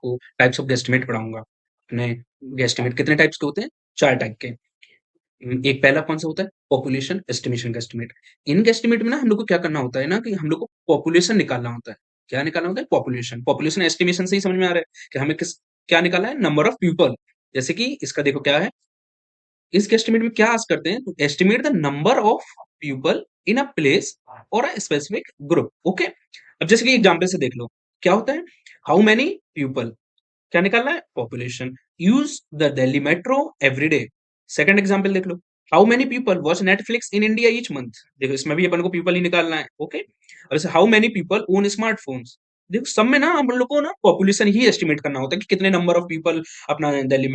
आपको types of guesstimate पढ़ाऊँगा। अपने guesstimate कितने टाइप्स के होते हैं? 4 टाइप के। एक पहला कौन-सा होता है? Population estimation guesstimate. इन गेस्टिमेट में ना हम लोग को क्या करना होता है ना कि हम लोग को पॉपुलेशन निकालना होता है। क्या निकालना होता है? पॉपुलेशन। पॉपुलेशन एस्टिमेशन से ही समझ में आ रहा है कि हमें क्या निकालना है? Number of people. जैसे कि इसका देखो क्या है, इस एस्टिमेट में क्या आस्क करते हैं? Estimate the number of people in a place और अ स्पेसिफिक ग्रुप। ओके? अब जैसे कि एग्जांपल से देख लो, क्या होता है? हाउ मेनी पीपल, क्या निकालना है? Population. Use the Delhi metro every day. Second example देख लो, how many people watch Netflix in India each month. देखो इसमें भी अपन को पीपल ही निकालना है। ओके? और जैसे how many people own smartphones. देखो सब में ना हम लोग को ना पॉपुलेशन ही एस्टिमेट करना होता है कि कितने नंबर ऑफ पीपल अपना दिल्ली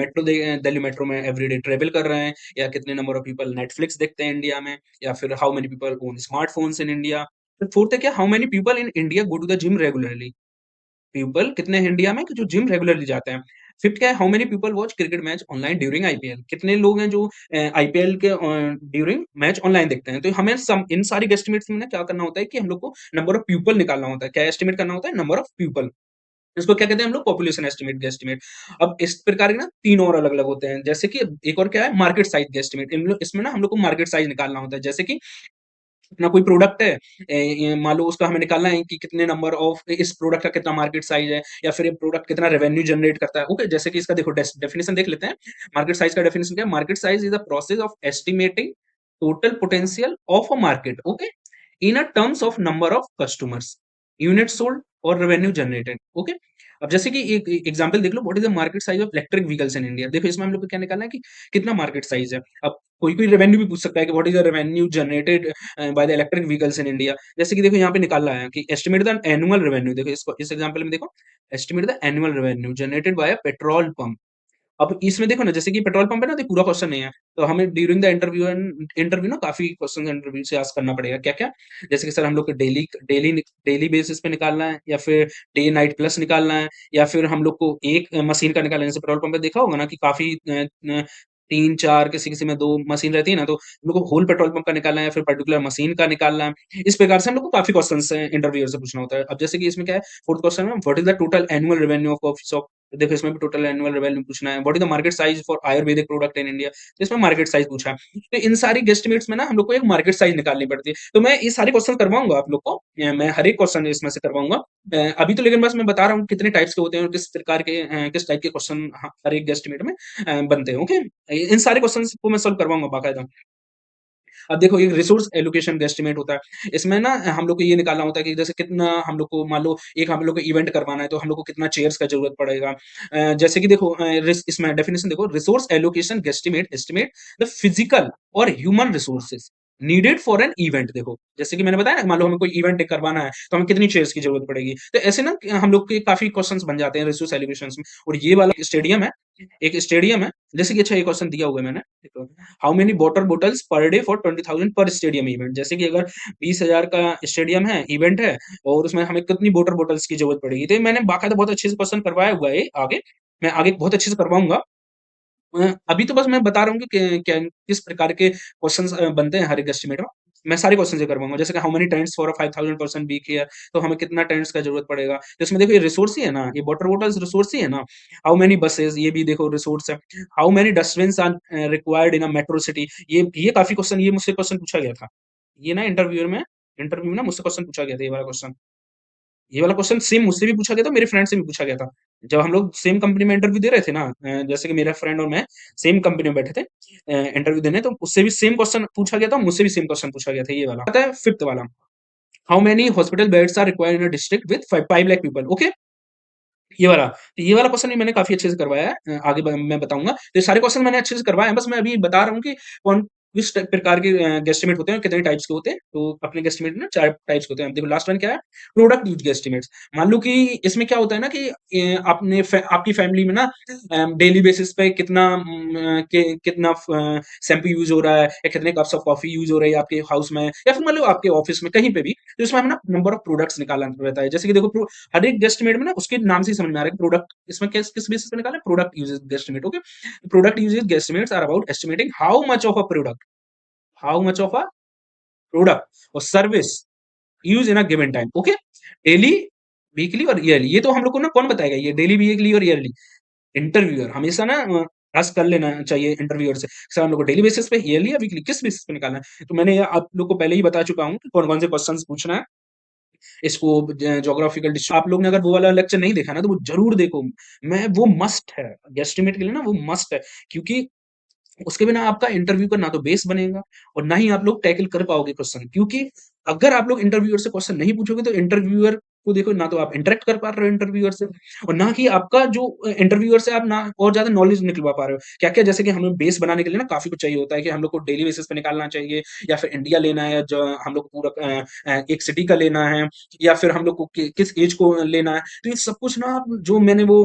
मेट्रो में एवरीडे ट्रेवल कर रहे हैं, या कितने नंबर ऑफ पीपल नेटफ्लिक्स देखते हैं इंडिया में, या फिर how many people own smartphones in India. फिर फोर्थ है क्या? How many people in India go to the gym regularly. People कितने हैं इंडिया में कि जो जिम रेगुलरली जाते हैं। फिफ्थ क्या है? How many people watch cricket match online during IPL. कितने लोग हैं जो आईपीएल के ड्यूरिंग मैच ऑनलाइन देखते हैं। तो हमें सम इन सारी एस्टिमेट्स में ना क्या करना होता है कि हम लोग को नंबर ऑफ पीपल निकालना होता है। क्या एस्टिमेट करना होता है? Number of people. इसको क्या कहते हैं हम लोग? Population estimate guesstimate. अब इस प्रकार के ना 3 और अलग-अलग होते हैं। जैसे कि एक और क्या है? Market size guesstimate. इसमें ना हम लोग को मार्केट साइज़ निकालना होता है। जैसे कि अपना कोई प्रोडक्ट है, ये मान लो उसका हमें निकालना है कि कितने नंबर ऑफ इस प्रोडक्ट का कितना मार्केट साइज़ है, या फिर ये प्रोडक्ट कितना रेवेन्यू जनरेट करता है। ओके? जैसे कि इसका देखो डेफिनिशन देख लेते हैं। मार्केट साइज़ का डेफिनिशन क्या है? Market size is the process of estimating total potential of a market. Okay? In a terms of number of customers, units sold और रेवेन्यू जनरेटेड। ओके? अब जैसे कि एक एग्जांपल देख लो, what is the market size of electric vehicles in India. देखो इसमें हम लोग को क्या निकालना है कि कितना मार्केट साइज़ है। अब कोई-कोई रेवेन्यू भी पूछ सकता है कि what is the revenue generated by the electric vehicles in India. जैसे कि देखो यहाँ पे निकालना है कि एस्टिमेट द एनुअल रेवेन्यू। देखो इसको इस एग्जांपल में देखो, estimate the annual revenue generated by a petrol pump. अब इसमें देखो ना, जैसे कि पेट्रोल पंप है ना, तो पूरा क्वेश्चन नहीं है। तो हमें ड्यूरिंग द इंटरव्यू ना काफ़ी क्वेश्चन इंटरव्यू से आस्क करना पड़ेगा। क्या-क्या? जैसे कि सर हम लोग को डेली बेसिस पे निकालना है, या फिर डे नाइट प्लस निकालना है, या फिर हम लोग को एक मशीन का निकालना है। जैसे पेट्रोल पंप पे देखा होगा ना कि काफ़ी 3-4 किसी-किसी में 2 मशीन रहती है ना, तो हम लोग को होल पेट्रोल पंप का निकालना है, या फिर पर्टिकुलर मशीन का निकालना है। इस प्रकार से हम लोग को काफ़ी क्वेश्चन्स इंटरव्यूअर से पूछना होता है। अब जैसे कि इसमें क्या है, 4th क्वेश्चन में what is the total annual revenue of coffee shop. देखो इसमें भी टोटल एनुअल रेवेन्यू पूछना है। What is the market size for Ayurvedic product in India. तो इसमें मार्केट साइज़ पूछा है। तो इन सारी गेस्टिमेट्स में ना हम लोग को एक मार्केट साइज़ निकालनी पड़ती है। तो मैं ये सारे क्वेश्चन करवाऊँगा आप लोग को। मैं हर एक क्वेश्चन इसमें से करवाऊँगा। अभी तो लेकिन बस मैं बता रहा हूँ कितने टाइप्स के होते हैं और किस प्रकार के किस टाइप के क्वेश्चन हर एक गेस्टिमेट में बनते हैं। ओके? इन सारे क्वेश्चन्स को मैं सॉल्व करवाऊँगा बाकायदा। अब देखो ये रिसोर्स एलोकेशन गेस्टिमेट होता है। इसमें ना हम लोग को ये निकालना होता है कि जैसे कितना हम लोग को, मान लो एक हम लोग को इवेंट करवाना है, तो हम लोग को कितना चेयर्स का ज़रूरत पड़ेगा। जैसे कि देखो इसमें डेफिनिशन देखो, resource allocation guesstimate estimate the physical और human resources needed for an event. देखो जैसे कि मैंने बताया ना, मान लो हमें कोई इवेंट करवाना है, तो हमें कितनी चेयर्स की ज़रूरत पड़ेगी। तो ऐसे ना हम लोग के काफ़ी क्वेश्चन्स बन जाते हैं रिसोर्स एलोकेशंस में। और ये वाला स्टेडियम है, एक स्टेडियम है, जैसे कि अच्छा ये क्वेश्चन दिया हुआ है मैंने, देखो how many water bottles per day for 20,000 पर स्टेडियम इवेंट। जैसे कि अगर 20,000 का स्टेडियम है, इवेंट है, और उसमें हमें कितनी वाटर बॉटल्स की ज़रूरत पड़ेगी। तो ये मैंने बाकायदा बहुत अच्छे से क्वेश्चन करवाया हुआ है आगे। मैं आगे बहुत अच्छे से करवाऊँगा। अभी तो बस मैं बता रहा हूँ कि क्या किस प्रकार के क्वेश्चन्स बनते हैं हर एक एस्टीमेट में। मैं सारे क्वेश्चन ये करवाऊँगा। जैसे कि how many tents for a 5,000 person week here, तो हमें कितना टेंट्स का ज़रूरत पड़ेगा। तो इसमें देखो ये रिसोर्स ही है ना, ये वाटर बॉटल्स रिसोर्स ही है ना। हाउ मेनी बसेस, ये भी देखो रिसोर्स है। How many dustbins are required in a metro city. ये काफ़ी क्वेश्चन, ये मुझसे क्वेश्चन पूछा गया था। ये ना इंटरव्यू में ना मुझसे क्वेश्चन पूछा गया था, ये वाला क्वेश्चन। ये वाला क्वेश्चन सेम मुझसे भी पूछा गया था, मेरे फ्रेंड से भी पूछा गया था। जब हम लोग सेम कंपनी में इंटरव्यू दे रहे थे ना, जैसे कि मेरा फ्रेंड और मैं सेम कंपनी में बैठे थे इंटरव्यू देने, तो उससे भी सेम क्वेश्चन पूछा गया था, मुझसे भी सेम क्वेश्चन पूछा गया था, ये वाला। आता है 5th वाला, how many hospital beds are required in a district with 5 lakh people. Okay? ये वाला। तो ये वाला क्वेश्चन भी मैंने काफ़ी अच्छे से करवाया है। आगे मैं बताऊँगा। तो ये सारे क्वेश्चन मैंने अच्छे से करवाए हैं, बस मैं अभी बता रहा हूँ कि कौन किस प्रकार के गेस्टिमेट होते हैं, कितने टाइप्स के होते हैं। तो अपने गेस्टिमेट ना 4 टाइप्स के होते हैं। अब देखो लास्ट वन क्या है? Product use guesstimates. मान लो कि इसमें क्या होता है ना कि आपकी फैमिली में ना डेली बेसिस पे कितना शैम्पू यूज़ हो रहा है, या कितने कप्स ऑफ कॉफ़ी यूज़ हो रही है आपके हाउस में, या फिर मान लो आपके ऑफ़िस में कहीं पे भी। तो इसमें हमें ना नंबर ऑफ प्रोडक्ट्स निकालना रहता है। जैसे कि देखो हर एक गेस्टिमेट में ना उसके नाम से ही समझ में आ रहा है कि प्रोडक्ट इसमें किस किस बेसिस पे निकालना है, product uses guesstimate. Okay? Product uses guesstimates are about estimating how much of a product और service use in a given time. Okay? Daily weekly और ईयरली, ये तो हम लोग को ना कौन बताएगा, ये डेली, वीकली और ईयरली? इंटरव्यूअर हमेशा ना आस्क कर लेना चाहिए इंटरव्यूअर से, सर हम लोग को डेली बेसिस पे, ईयरली या वीकली, किस बेसिस पे निकालना है? तो मैंने ये आप लोग को पहले ही बता चुका हूँ कि कौन-कौन से क्वेश्चन्स पूछना है। स्कोप, ज्योग्राफिकल आप लोग ने अगर वो वाला लेक्चर नहीं देखा ना तो वो जरूर देखो। मैं वो मस्ट है, गेस्टिमेट के लिए ना वो मस्ट है, क्योंकि उसके बिना आपका इंटरव्यू का ना तो बेस बनेगा और ना ही आप लोग टैकल कर पाओगे क्वेश्चन, क्योंकि अगर आप लोग इंटरव्यूअर से क्वेश्चन नहीं पूछोगे तो इंटरव्यूअर को देखो ना तो आप इंटरेक्ट कर पा रहे हो इंटरव्यूअर से, और ना ही आपका जो इंटरव्यूअर से आप ना और ज्यादा नॉलेज निकलवा पा रहे हो। क्या क्या, जैसे कि हमें बेस बनाने के लिए ना काफी कुछ चाहिए होता है कि हम लोग को डेली बेसिस पे निकालना चाहिए, या फिर इंडिया लेना है, जो हम लोग को पूरा एक सिटी का लेना है, या फिर हम लोग को किस एज को लेना है। तो ये सब कुछ ना जो मैंने वो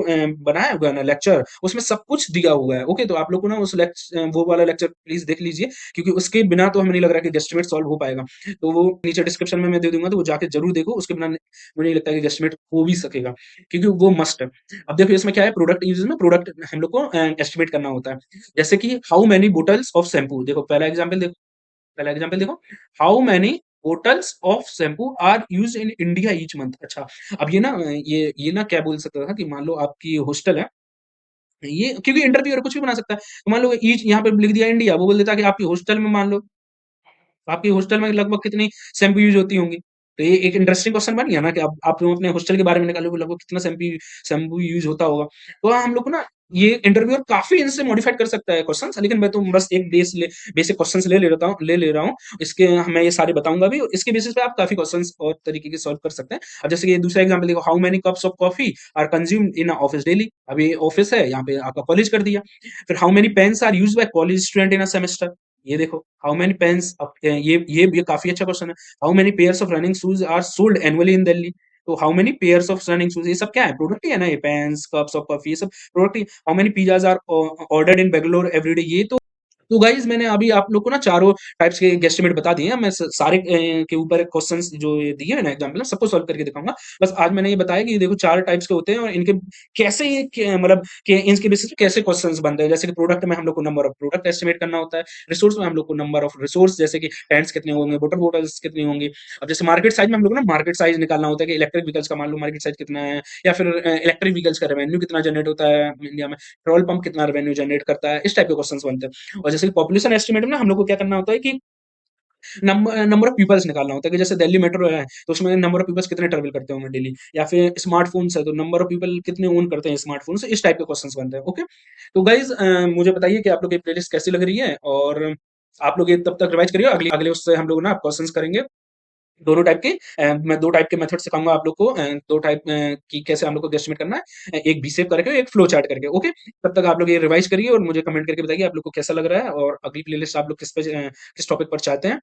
बनाया हुआ है ना लेक्चर, उसमें सब कुछ दिया हुआ है। ओके, तो आप लोग को ना उस वो वाला लेक्चर प्लीज देख लीजिए, क्योंकि उसके बिना तो हमें नहीं लग रहा कि गेस्टिमेट सॉल्व हो पाएगा। तो वो नीचे डिस्क्रिप्शन में मैं दे दूंगा, तो वो जाके जरूर देखो, उसके बिना मुझे नहीं लगता कि गेस्टिमेट हो भी सकेगा, क्योंकि वो मस्ट है। अब देखो इसमें क्या है, प्रोडक्ट यूज में प्रोडक्ट हम लोग को एस्टिमेट करना होता है। जैसे कि how many bottles of shampoo, देखो पहला एग्जाम्पल देखो, how many bottles of shampoo are use in India each month. अच्छा, अब ये ना ये ना क्या बोल सकता था कि मान लो आपकी हॉस्टल है, ये क्योंकि इंटरव्यूअर कुछ भी बना सकता है, तो मान लो ईच यहाँ पे लिख दिया इंडिया, वो बोल देता है कि आपकी हॉस्टल में मान लो आपकी हॉस्टल में लगभग कितनी शैम्पू यूज़ होती होंगी? तो ये एक इंटरेस्टिंग क्वेश्चन बन गया ना कि अब आप लोग अपने हॉस्टल के बारे में निकालोगे लगभग कितना शैम्पू यूज़ होता होगा। तो हम लोग को ना ये इंटरव्यूअर काफ़ी इनसे मॉडिफाइड कर सकता है क्वेश्चन्स, लेकिन मैं तो बस एक बेसिक क्वेश्चन्स ले रहा हूँ। इसके मैं ये सारे बताऊँगा भी, और इसके बेसिस पे आप काफ़ी क्वेश्चन्स और तरीके के सॉल्व कर सकते हैं। अब जैसे कि दूसरा एग्जाम्पल देखो, how many cups of coffee are consumed in office daily. अब ये ऑफिस है, यहाँ पे आपका कॉलेज कर दिया। फिर how many pens are used by college student in a semester. ये देखो, हाउ मेनी पेन्स, अब ये काफी अच्छा क्वेश्चन है। How many pairs of running shoes are sold annually in Delhi. तो how many pairs of running shoes, ये सब क्या है, प्रोडक्ट ही है ना, ये पेन्स, कप्स ऑफ कॉफी, ये सब प्रोडक्ट ही। How many pizzas are ordered in Bangalore every day, ये तो गाइज मैंने अभी आप लोग को ना चारों टाइप्स के गेस्टिमेट बता दिए हैं। मैं सारे के ऊपर क्वेश्चंस जो ये दिए हैं ना एग्जाम्पल, सबको सॉल्व करके दिखाऊंगा। बस आज मैंने ये बताया कि ये देखो चार टाइप्स के होते हैं, और इनके कैसे ये मतलब कि इनके बेसिस पे कैसे क्वेश्चंस बनते हैं। जैसे कि प्रोडक्ट में हम लोग को नंबर ऑफ प्रोडक्ट एस्टिमेट करना होता है, रिसोर्स में हम लोग को नंबर ऑफ रिसोर्स, जैसे कि टेंट्स कितने होंगे, वाटर बॉटल्स कितनी होंगी। अब जैसे मार्केट साइज में हम लोग ना मार्केट साइज निकालना होता है कि इलेक्ट्रिक व्हीकल्स का मान लो मार्केट साइज कितना है, या फिर इलेक्ट्रिक व्हीकल्स का रेवेन्यू कितना जनरेट होता है इंडिया में, पेट्रोल पंप कितना रेवेन्यू जनरेट करता है, इस टाइप के क्वेश्चंस बनते हैं। और जैसे कि पॉपुलेशन एस्टिमेट में ना हम लोग को क्या करना होता है कि नंबर ऑफ पीपल्स निकालना होता है, कि जैसे दिल्ली मेट्रो है तो उसमें नंबर ऑफ पीपल्स कितने ट्रेवल करते होंगे डेली, या फिर स्मार्टफोन्स है तो नंबर ऑफ पीपल कितने ओन करते हैं स्मार्टफोन्स, इस टाइप के क्वेश्चंस बनते हैं। ओके, तो गाइज मुझे बताइए कि आप लोग की प्लेलिस्ट कैसी लग रही है, और आप लोग ये तब तक रिवाइज करिए, अगले अगले उससे हम लोग ना क्वेश्चंस करेंगे दोनों टाइप के। मैं दो टाइप के मेथड सिखाऊंगा आप लोग को, दो टाइप की कैसे हम लोग को गेस्टिमेट करना है, एक बी शेप करके, एक फ्लो चार्ट करके। ओके, तब तक आप लोग ये रिवाइज करिए और मुझे कमेंट करके बताइए आप लोग को कैसा लग रहा है, और अगली प्लेलिस्ट आप लोग किस टॉपिक पर चाहते हैं।